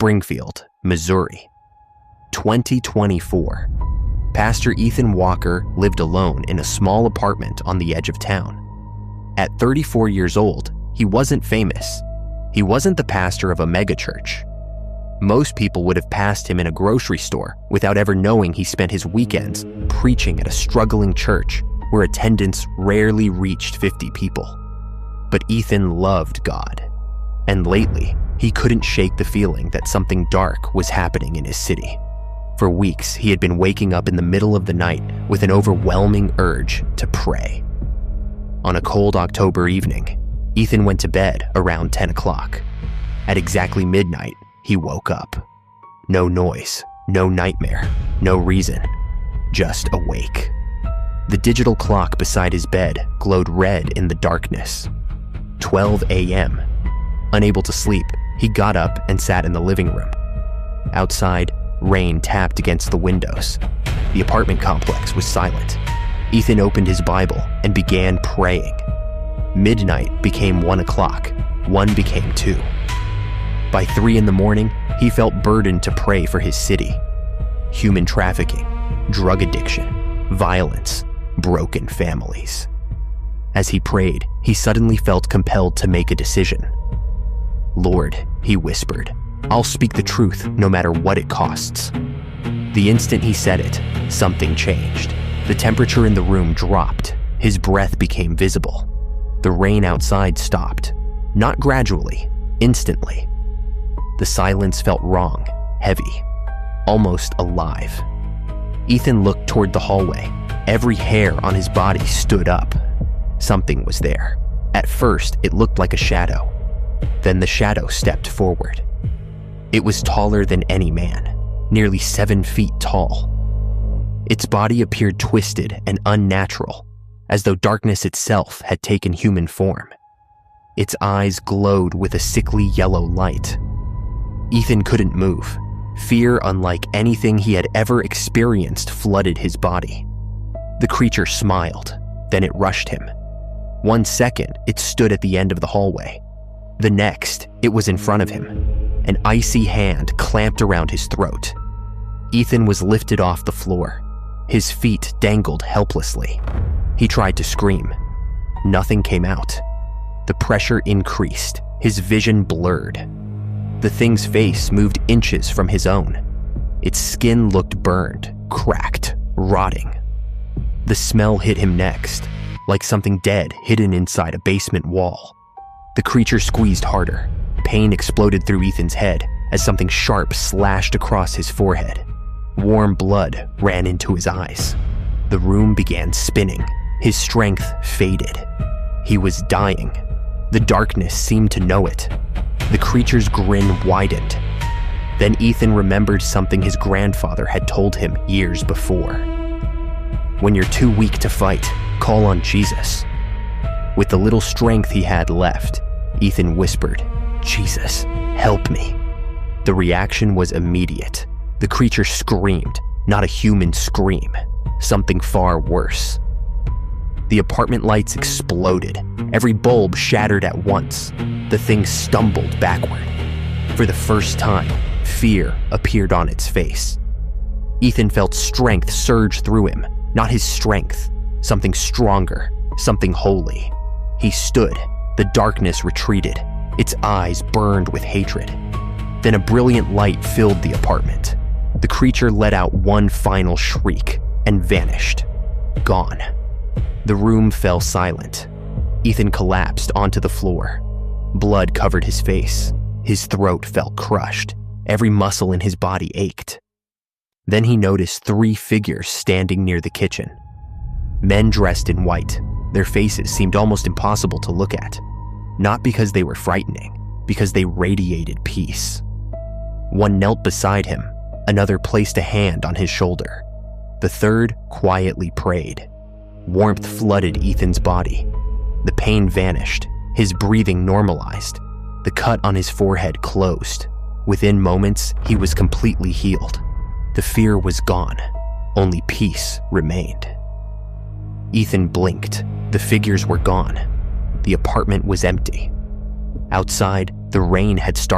Springfield, Missouri. 2024. Pastor Ethan Walker lived alone in a small apartment on the edge of town. At 34 years old, he wasn't famous. He wasn't the pastor of a megachurch. Most people would have passed him in a grocery store without ever knowing he spent his weekends preaching at a struggling church where attendance rarely reached 50 people. But Ethan loved God, and lately, he couldn't shake the feeling that something dark was happening in his city. For weeks, he had been waking up in the middle of the night with an overwhelming urge to pray. On a cold October evening, Ethan went to bed around 10 o'clock. At exactly midnight, he woke up. No noise, no nightmare, no reason, just awake. The digital clock beside his bed glowed red in the darkness. 12 a.m. Unable to sleep, he got up and sat in the living room. Outside, rain tapped against the windows. The apartment complex was silent. Ethan opened his Bible and began praying. Midnight became 1 o'clock. 1 became 2. By 3 in the morning, he felt burdened to pray for his city. Human trafficking, drug addiction, violence, broken families. As he prayed, he suddenly felt compelled to make a decision. "Lord," he whispered, "I'll speak the truth no matter what it costs." The instant he said it, something changed. The temperature in the room dropped. His breath became visible. The rain outside stopped. Not gradually, instantly. The silence felt wrong, heavy, almost alive. Ethan looked toward the hallway. Every hair on his body stood up. Something was there. At first, it looked like a shadow. Then the shadow stepped forward. It was taller than any man, nearly 7 feet tall. Its body appeared twisted and unnatural, as though darkness itself had taken human form. Its eyes glowed with a sickly yellow light. Ethan couldn't move. Fear unlike anything he had ever experienced flooded his body. The creature smiled, then it rushed him. 1 second, it stood at the end of the hallway. The next, it was in front of him. An icy hand clamped around his throat. Ethan was lifted off the floor. His feet dangled helplessly. He tried to scream. Nothing came out. The pressure increased. His vision blurred. The thing's face moved inches from his own. Its skin looked burned, cracked, rotting. The smell hit him next, like something dead hidden inside a basement wall. The creature squeezed harder. Pain exploded through Ethan's head as something sharp slashed across his forehead. Warm blood ran into his eyes. The room began spinning. His strength faded. He was dying. The darkness seemed to know it. The creature's grin widened. Then Ethan remembered something his grandfather had told him years before. "When you're too weak to fight, call on Jesus." With the little strength he had left, Ethan whispered, "Jesus, help me." The reaction was immediate. The creature screamed, not a human scream, something far worse. The apartment lights exploded. Every bulb shattered at once. The thing stumbled backward. For the first time, fear appeared on its face. Ethan felt strength surge through him, not his strength, something stronger, something holy. He stood. The darkness retreated. Its eyes burned with hatred. Then a brilliant light filled the apartment. The creature let out one final shriek and vanished. Gone. The room fell silent. Ethan collapsed onto the floor. Blood covered his face. His throat felt crushed. Every muscle in his body ached. Then he noticed 3 figures standing near the kitchen. Men dressed in white. Their faces seemed almost impossible to look at. Not because they were frightening, because they radiated peace. One knelt beside him. Another placed a hand on his shoulder. The third quietly prayed. Warmth flooded Ethan's body. The pain vanished. His breathing normalized. The cut on his forehead closed. Within moments, he was completely healed. The fear was gone. Only peace remained. Ethan blinked. The figures were gone. The apartment was empty. Outside, the rain had started.